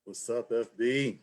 What's up, FB?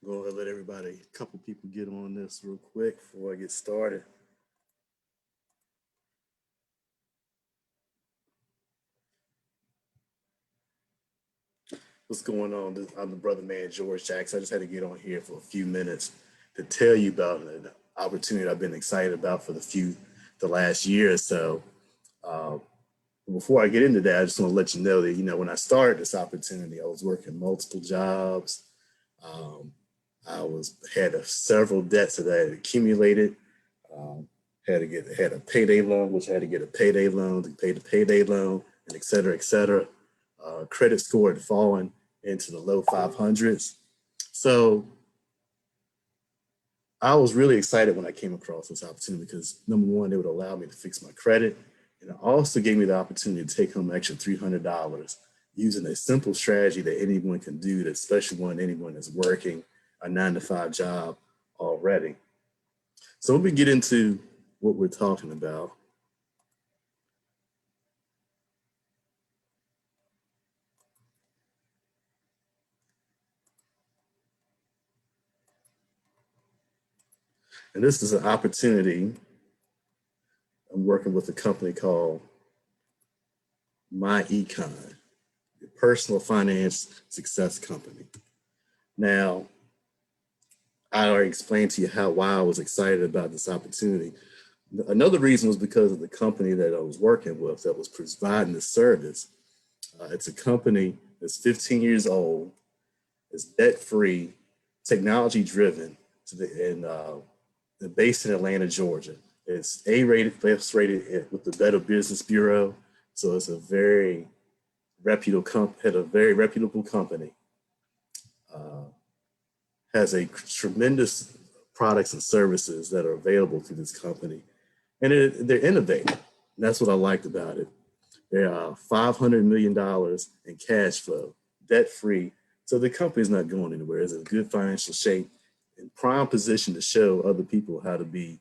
Go ahead and let everybody, a couple people get on this real quick before I get started. What's going on? I'm the brother man, George Jackson. I just had to get on here for a few minutes to tell you about an opportunity I've been excited about for the last year or so. Uh, Before I get into that, I just want to let you know that, when I started this opportunity, I was working multiple jobs. Um, had several debts that I had accumulated. Um, had a payday loan, which I had to get a payday loan to pay the payday loan, and et cetera, et cetera. Credit score had fallen into the low 500s. So I was really excited when I came across this opportunity because number one, it would allow me to fix my credit, and it also gave me the opportunity to take home an extra $300 using a simple strategy that anyone can do, especially anyone that's working a 9-to-5 job already. So let me get into what we're talking about. And this is an opportunity. I'm working with a company called Myecon, a personal finance success company. Now, I already explained to you why I was excited about this opportunity. Another reason was because of the company that I was working with that was providing the service. It's a company that's 15 years old, it's debt free, technology driven, and based in Atlanta, Georgia. It's A rated, best rated with the Better Business Bureau. So it's a very reputable company. Uh, has a tremendous products and services that are available through this company, and they're innovative. And that's what I liked about it. They're $500 million in cash flow, debt free. So the company's not going anywhere. It's in good financial shape, in prime position to show other people how to be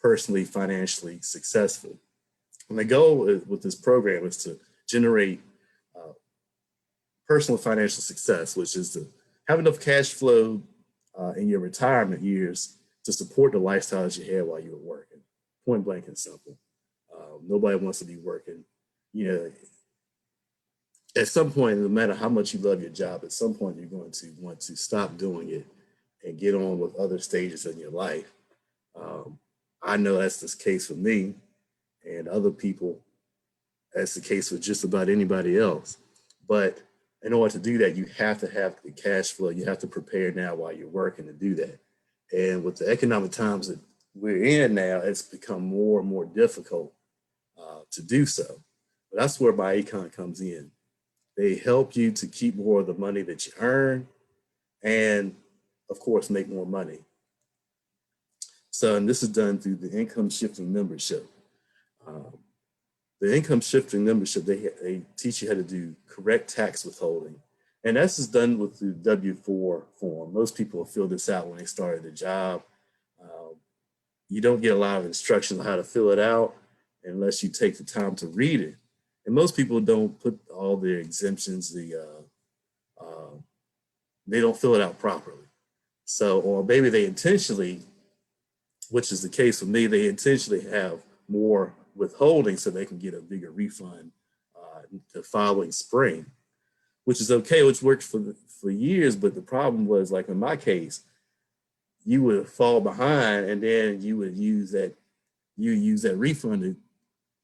personally financially successful. And the goal with this program is to generate uh, personal financial success, which is to have enough cash flow in your retirement years to support the lifestyle that you had while you were working. Point blank and simple. Nobody wants to be working. You know, at some point, no matter how much you love your job, at some point you're going to want to stop doing it and get on with other stages in your life. Um, I know that's the case for me and other people. That's the case with just about anybody else. But in order to do that, you have to have the cash flow. You have to prepare now while you're working to do that. And with the economic times that we're in now, it's become more and more difficult to do so. But that's where Myecon comes in. They help you to keep more of the money that you earn and, of course, make more money. So, and this is done through the income shifting membership. Um, the income shifting membership, they teach you how to do correct tax withholding. And that's just done with the W-4 form. Most people fill this out when they started the job. Uh, you don't get a lot of instruction on how to fill it out unless you take the time to read it. And most people don't put all their exemptions, they don't fill it out properly. So, or maybe they intentionally, which is the case for me, they intentionally have more withholding so they can get a bigger refund the following spring, which is okay, which worked for years. But the problem was, like in my case, you would fall behind, and then you use that refund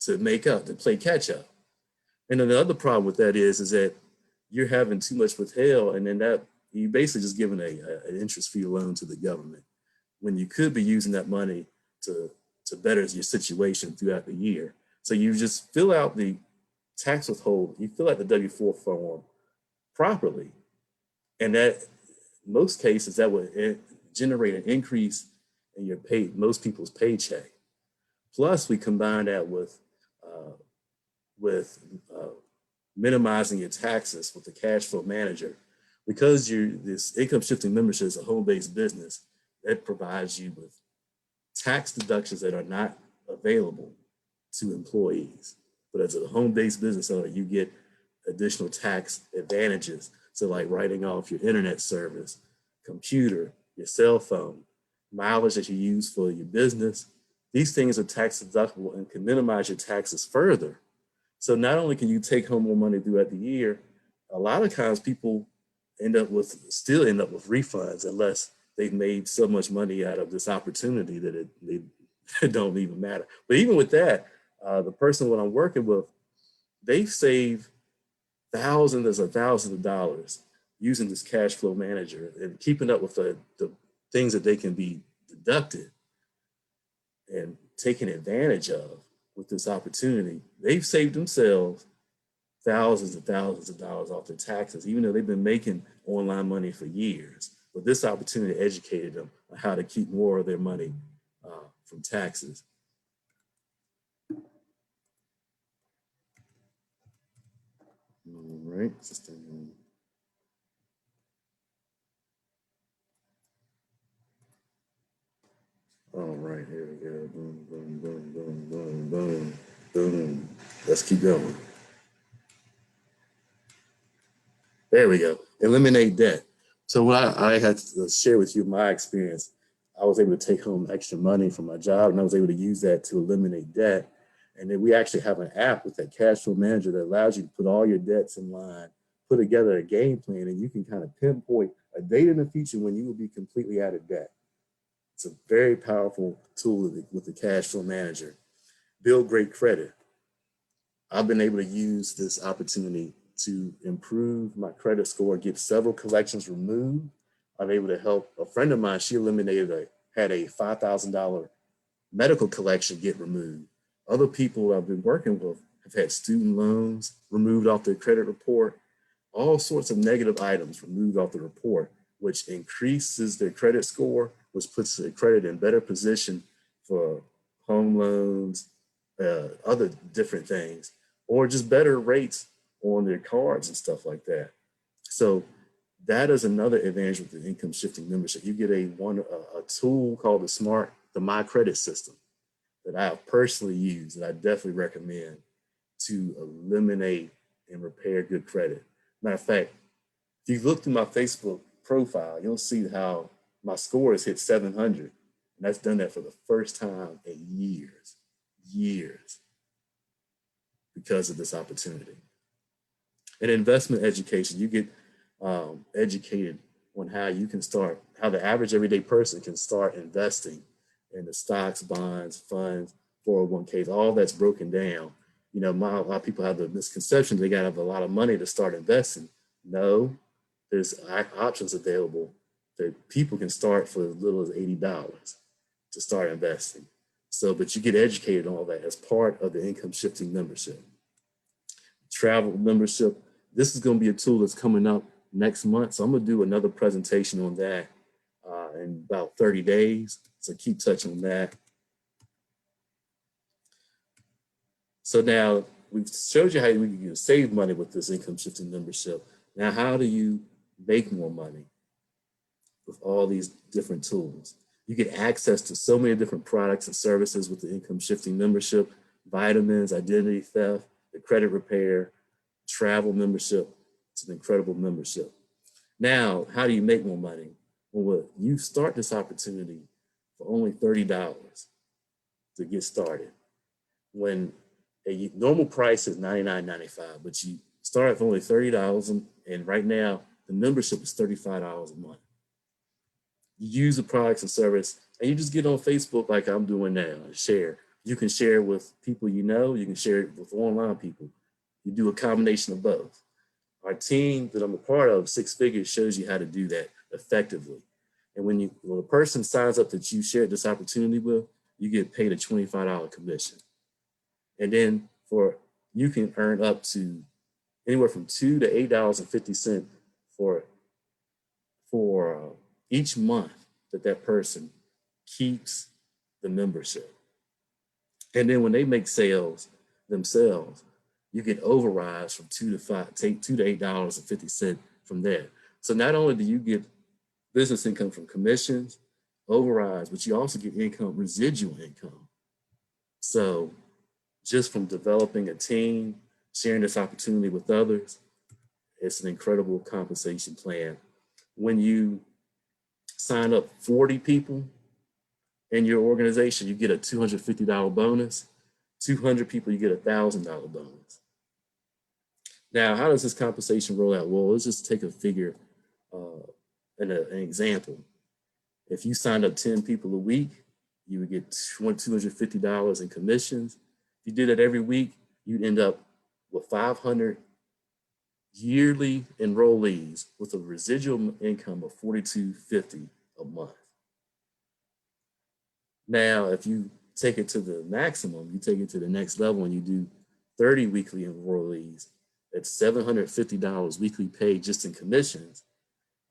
to make up, to play catch up. And then the other problem with that is that you're having too much withheld, and then that you basically just giving an interest-free loan to the government when you could be using that money to better your situation throughout the year. So you just fill out the tax withhold, you fill out the W-4 form properly, and that in most cases that would generate an increase in your pay, most people's paycheck. Plus, we combine that with minimizing your taxes with the cash flow manager, because this income shifting membership is a home-based business that provides you with tax deductions that are not available to employees. But as a home-based business owner, you get additional tax advantages. So like writing off your internet service, computer, your cell phone, mileage that you use for your business. These things are tax deductible and can minimize your taxes further. So not only can you take home more money throughout the year, a lot of times people still end up with refunds unless they've made so much money out of this opportunity that it don't even matter. But even with that, the person what I'm working with, they've saved thousands of dollars using this cash flow manager and keeping up with the things that they can be deducted and taken advantage of with this opportunity. They've saved themselves thousands and thousands of dollars off their taxes, even though they've been making online money for years. But this opportunity educated them on how to keep more of their money from taxes. All right. All right, here we go. Boom, boom, boom, boom, boom, boom, boom. Let's keep going. There we go. Eliminate debt. So what I had to share with you my experience, I was able to take home extra money from my job, and I was able to use that to eliminate debt. And then we actually have an app with that cash flow manager that allows you to put all your debts in line, put together a game plan, and you can kind of pinpoint a date in the future when you will be completely out of debt. It's a very powerful tool with the cash flow manager. Build great credit. I've been able to use this opportunity to improve my credit score, get several collections removed. I'm able to help a friend of mine. She had a $5,000 medical collection get removed. Other people I've been working with have had student loans removed off their credit report, all sorts of negative items removed off the report, which increases their credit score, which puts their credit in better position for home loans, other different things, or just better rates on their cards and stuff like that. So that is another advantage with the income shifting membership. You get a tool called the My Credit system that I have personally used, that I definitely recommend to eliminate and repair good credit. Matter of fact, if you look through my Facebook profile, you'll see how my score has hit 700. And that's done that for the first time in years, because of this opportunity. And investment education, you get educated on how the average everyday person can start investing in the stocks, bonds, funds, 401ks, all that's broken down. You know, a lot of people have the misconception they got to have a lot of money to start investing. No, there's options available that people can start for as little as $80 to start investing. So, but you get educated on all that as part of the income shifting membership. Travel membership, this is going to be a tool that's coming up next month. So I'm going to do another presentation on that in about 30 days. So keep touching on that. So now we've showed you how we can save money with this income shifting membership. Now, how do you make more money with all these different tools? You get access to so many different products and services with the income shifting membership, vitamins, identity theft, the credit repair, travel membership. It's an incredible membership. Now, how do you make more money? Well, you start this opportunity for only $30 to get started. When a normal price is $99.95, but you start for only $30, and right now the membership is $35 a month. You use the products and service, and you just get on Facebook like I'm doing now and share. You can share with people you know, you can share it with online people. You do a combination of both. Our team that I'm a part of, Six Figures, shows you how to do that effectively. And when a person signs up that you shared this opportunity with, you get paid a $25 commission. And then you can earn up to anywhere from $2 to $8.50 for each month that person keeps the membership. And then when they make sales themselves, you get overrides from $2 to $8.50 from there. So not only do you get business income from commissions, overrides, but you also get residual income. So just from developing a team, sharing this opportunity with others, it's an incredible compensation plan. When you sign up 40 people in your organization, you get a $250 bonus. 200 people, you get a $1,000 bonus. Now, how does this compensation roll out? Well, let's just take a figure and an example. If you signed up 10 people a week, you would get $250 in commissions. If you did it every week, you'd end up with 500 yearly enrollees with a residual income of $4,250 a month. Now, if you take it to the maximum, you take it to the next level and you do 30 weekly enrollees, that's $750 weekly paid just in commissions.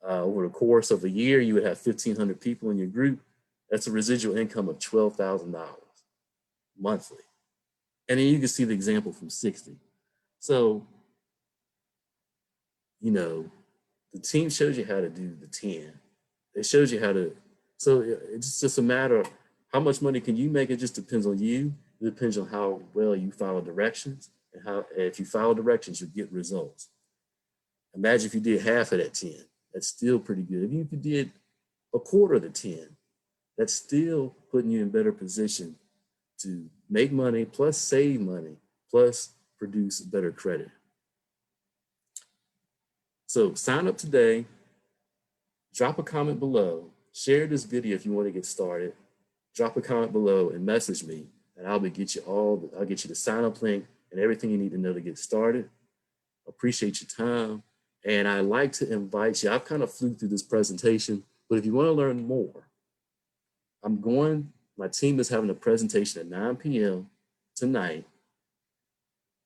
Over the course of a year, you would have 1,500 people in your group. That's a residual income of $12,000 monthly. And then you can see the example from 60. So, the team shows you how to do the 10. It shows you how to, so it's just a matter of how much money can you make. It just depends on you. It depends on how well you follow directions, and if you follow directions, you'll get results. Imagine if you did half of that 10. That's still pretty good. If you did a quarter of the 10, that's still putting you in better position to make money, plus save money, plus produce better credit. So sign up today, drop a comment below, share this video if you want to get started, drop a comment below and message me, and I'll get you the sign up link and everything you need to know to get started. Appreciate your time. And I like to invite you, I've kind of flew through this presentation, but if you want to learn more, my team is having a presentation at 9 p.m. tonight.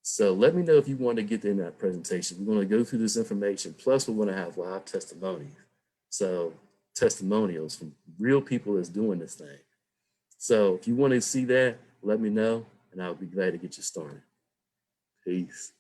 So let me know if you want to get in that presentation. We're going to go through this information. Plus, we're going to have live testimonies. So testimonials from real people that's doing this thing. So if you want to see that, let me know, and I'll be glad to get you started. Peace.